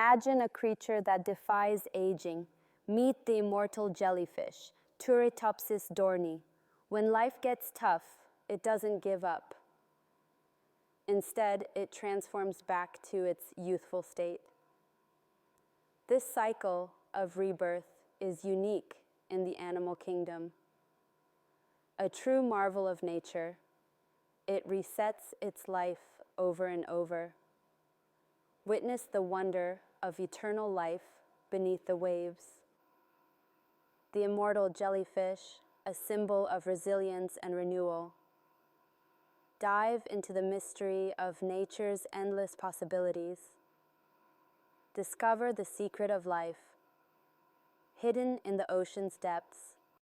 Imagine a creature that defies aging. Meet the immortal jellyfish, Turritopsis dohrnii. When life gets tough, it doesn't give up. Instead, it transforms back to its youthful state. This cycle of rebirth is unique in the animal kingdom. A true marvel of nature, it resets its life over and over. Witness the wonder of eternal life beneath the waves. The immortal jellyfish, a symbol of resilience and renewal. Dive into the mystery of nature's endless possibilities. Discover the secret of life, hidden in the ocean's depths.